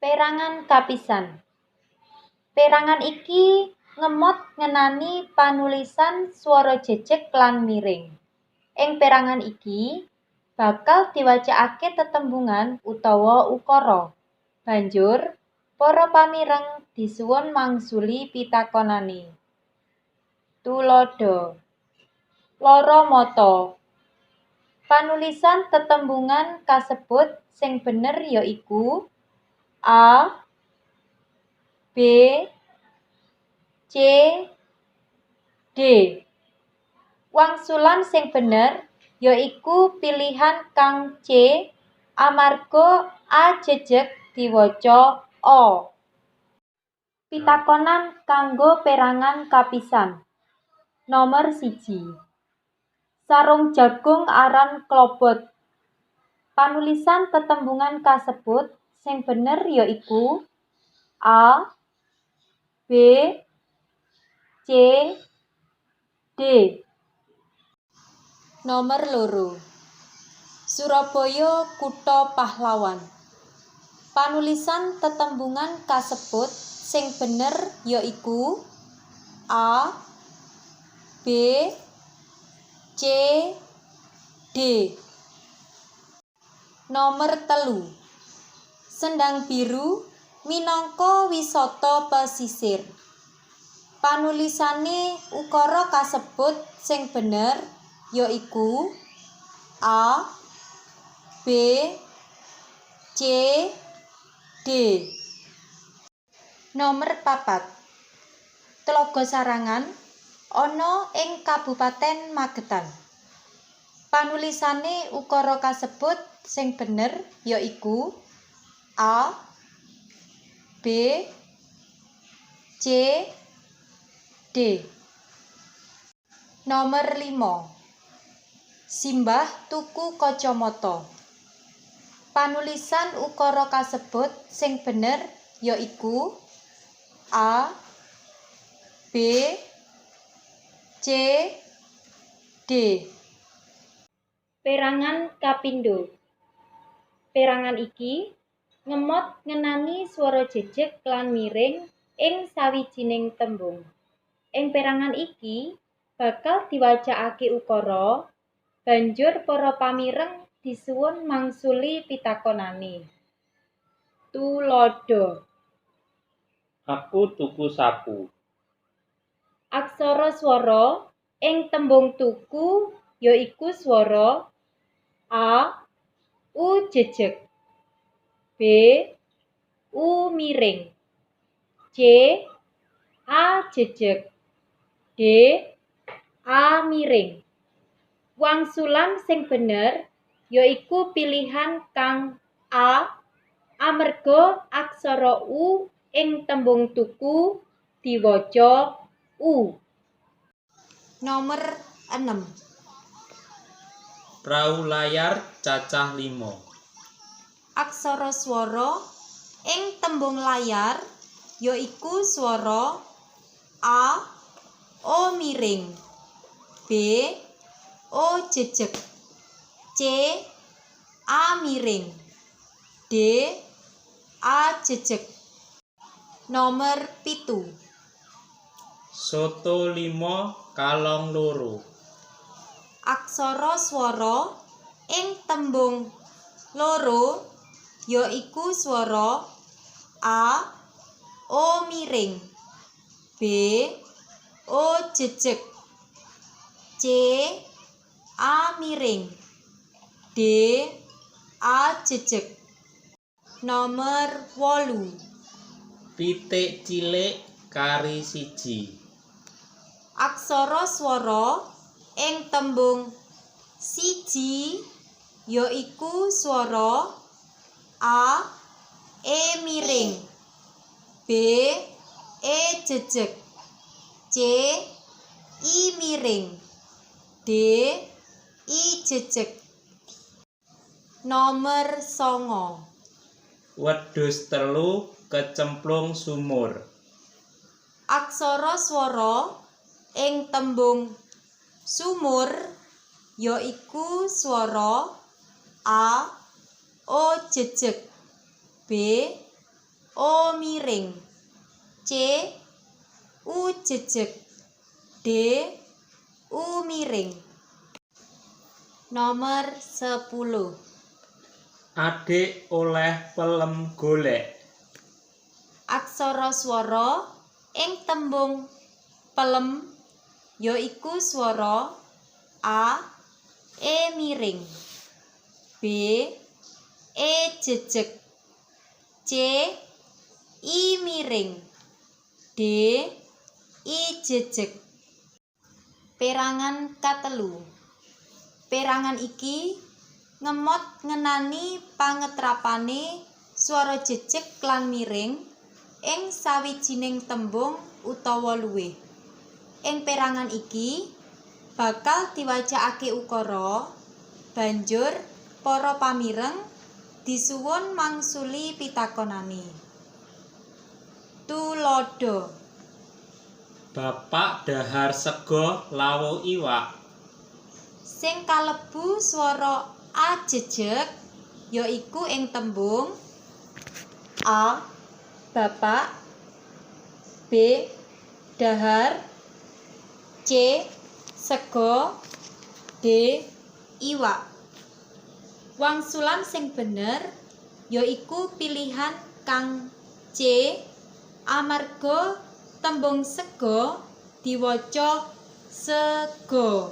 Pérangan kapisan. Pérangan iki ngemot ngenani panulisan swara jejeg lan miring. Ing pérangan iki bakal diwacakaké tetembungan utawa ukara. Banjur para pamireng disuwun mangsuli pitakonané. Tuladha. Lara mata. Panulisan tetembungan kasebut sing bener ya iku A, B, C, D. Wangsulan sing bener ya iku pilihan kang C amarga A jejeg diwaca O. Pitakonan kanggo pérangan kapisan. Nomor 1. Sarung jagung aran klobot. Panulisan tetembungan kasebut sing bener ya iku A, B, C, D. Nomor 2. Surabaya Kutha Pahlawan. Panulisan tetembungan kasebut sing bener ya iku A, B, C, D. Nomor 3. Sendang Biru minangka wisata pesisir. Panulisane ukara kasebut sing bener ya iku A, B, C, D. Nomor 4. Tlaga Sarangan ana ing Kabupaten Magetan. Panulisane ukara kasebut sing bener ya iku A, B, C, D. Nomor 5. Simbah tuku kacamata. Panulisan ukara kasebut sing bener ya iku A, B, C, D. Pérangan kapindho. Pérangan iki ngemot ngenani swara jejeg lan miring ing sawijining tembung. Ing pérangan iki bakal diwacakaké ukara, banjur para pamireng disuwun mangsuli pitakonané. Tuladha. Aku tuku sapu. Aksara swara ing tembung tuku ya iku swara A, U jejeg, B, U miring, C, A jejeg, D, A miring. Wangsulan sing bener ya iku pilihan kang A amarga aksara U ing tembung tuku diwaca U. Nomor 6. Prau layar cacah 5. Aksara swara ing tembung layar ya iku swara A, O miring, B, O jejeg, C, A miring, D, A jejeg. Nomor 7. Soto 5 kalong loro. Aksara swara ing tembung loro ya iku swara A, O miring, B, O jejeg, C, A miring, D, A jejeg. Nomor 8. Pitik cilik kari 1. Aksara swara ing tembung siji ya iku swara A, E miring, B, E jejeg, C, I miring, D, I jejeg. Nomor 9. Wedhus 3 kecemplung sumur. Aksara swara ing tembung sumur ya iku swara A, O jejeg, B, O miring. C. U jejeg. D. U miring. Nomor 10. Adik oleh pelem golek. Aksara swara ing tembung pelem ya iku swara A, E miring, B, E jejeg, C, I miring, D, I jejeg. Perangan katelu. Perangan iki ngemot ngenani pangetrapane swara jejeg lan miring ing sawijining tembung utawa luwih. Ing perangan iki bakal diwacakake ukara, banjur para pamireng disuwun mangsuli pitakonane. Tuladha: Bapak dhahar sega lawuh iwak. Sing kalebu swara A jejeg ya iku ing tembung A. Bapak, B. Dhahar, C. Sega, D. Iwak. Wangsulan sing bener ya iku pilihan kang C, amarga tembung sega diwaca sega.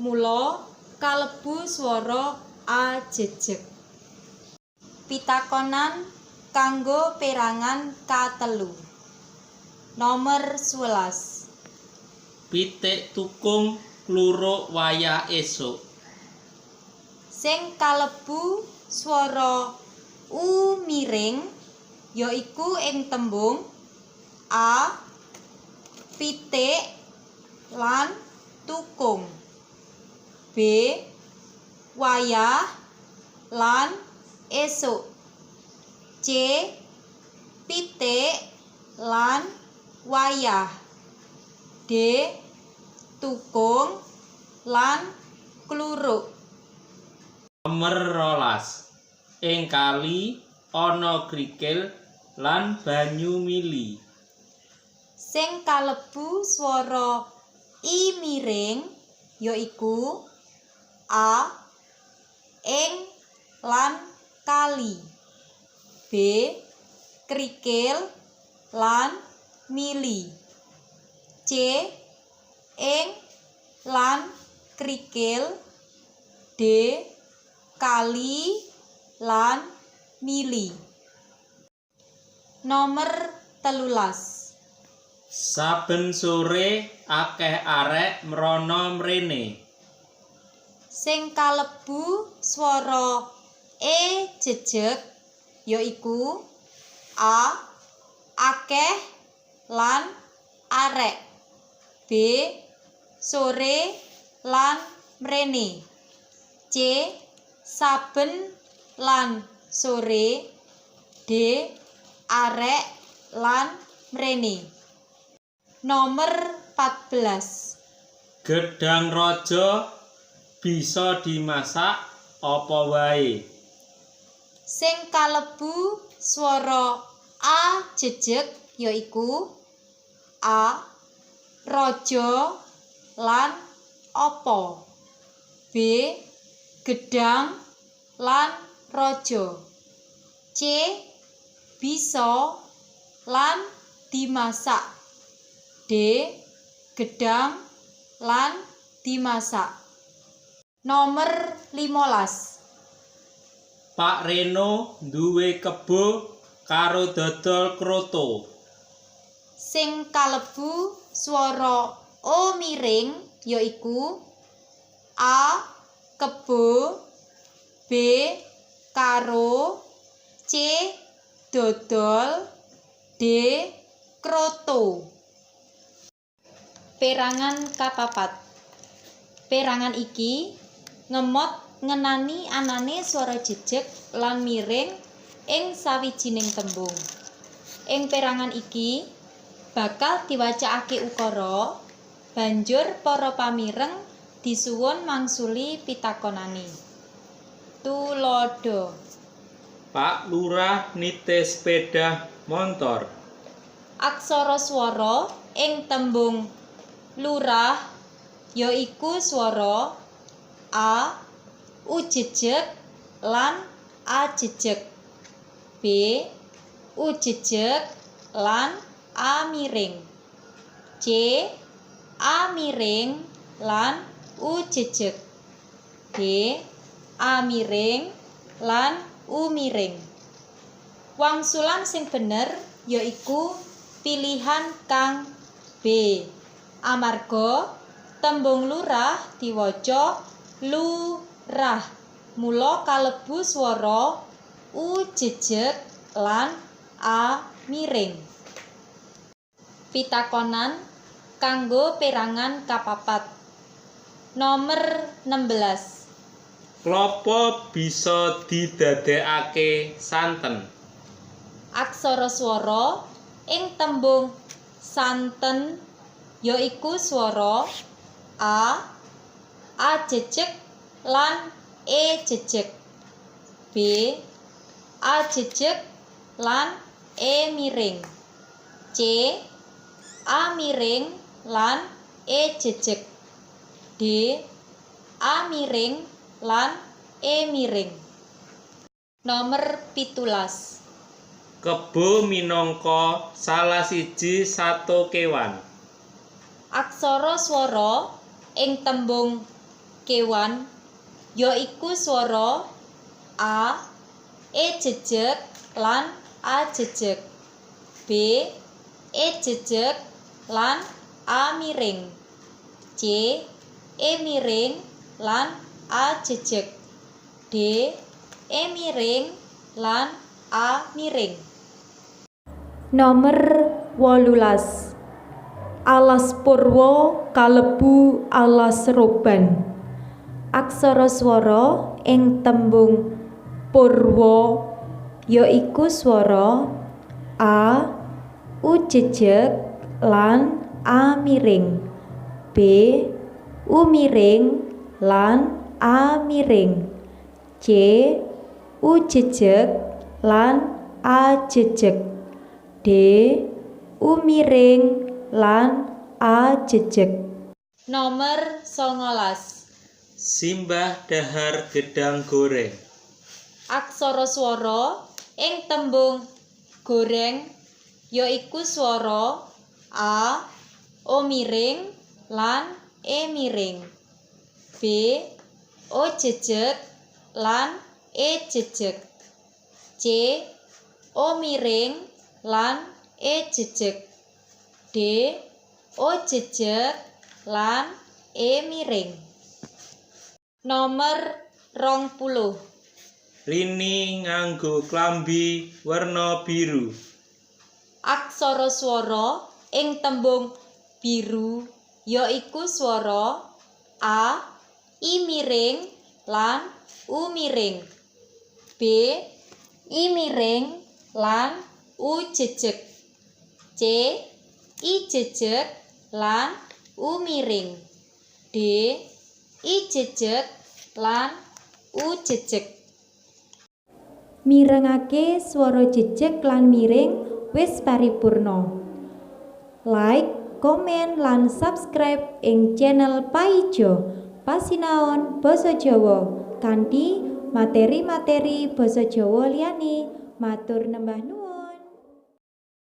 Mula kalebu swara A jejeg. Pitakonan kanggo perangan katelu. Nomor 11. Pitik tukung kluruk wayah esuk. Sing kalebu swara U miring ya iku ing tembung A, pitik lan tukung, B, wayah lan esuk, C, pitik lan wayah, D, tukung lan kluruk. Nomor 12. Ing kali ana krikil lan banyu mili. Sing kalebu swara I miring ya iku A, ing lan kali, B, krikil lan mili, C, ing lan krikil, D, kali lan mili. Nomor 13. Saben sore akeh arek mrana mrene. Sing kalebu swara E jejeg ya iku A, akeh lan arek, B, sore lan mrene, C, saben lan sore, D, arek lan mrene. Nomor 14. Gedhang raja bisa dimasak apa wae. Sing kalebu swara A jejeg ya iku A, raja lan apa, B, gedhang lan raja, C, bisa lan dimasak, D, gedhang lan dimasak. Nomor 15. Pak Reno duwe kebo karo dodol kroto. Sing kalebu swara O miring ya iku A, kebo, B, karo, C, dodol, D, kroto. Perangan kapapat. Perangan iki ngemot ngenani anane swara jejeg lan miring ing sawijining tembung. Ing perangan iki bakal diwacakake ukara, banjur para pamireng disuwun mangsuli pitakonane. Tuladha: Pak Lurah nitih sepeda montor. Aksara swara ing tembung lurah ya iku swara A ujejeg lan A jejeg, B ujejeg lan A miring, C A miring lan U jejeg, D A miring lan U miring. Wangsulan sing bener yaiku pilihan kang B. Amarga tembung lurah diwaca lurah, mula kalebu swara U jejeg lan A miring. Pitakonan kanggo perangan kapapat. Nomor 16. Klapa bisa didadekake santen? Aksara swara ing tembung santen yaiku swara A jejeg lan E jejeg, B A jejeg lan E miring, C A miring lan E jejeg, D A miring lan E miring. Nomor 17. Kebo minangka salah siji sato kewan. Aksara swara ing tembung kewan yaiku swara A E jejeg lan A jejeg, B E jejeg lan A miring, C E miring lan A jejeg, D E miring lan A miring. Nomor 18. Alas purwa kalebu alas roban. Aksara swara ing tembung purwa yaiku swara A U jejeg lan A miring, B U miring lan A miring, C U jejeg lan A jejeg, D U miring lan A jejeg. Nomor 19. Simbah dahar gedang goreng. Aksara swara ing tembung goreng yaiku swara A O miring lan E miring, B O jejeg lan E jejeg, C O miring lan E jejeg, D O jejeg lan E miring. Nomor 20. Rini nganggo klambi werna biru. Aksara swara ing tembung biru yaiku swara A I miring lan U miring, B I miring lan U jejeg, C I jejeg lan U miring, D I jejeg lan U jejeg. Mirengake swara jejeg lan miring wis paripurna. Like, komen lan subscribe ing channel Paijo Pasinaon Basa Jawa kanthi materi-materi basa Jawa liyane. Matur nembah nuwun.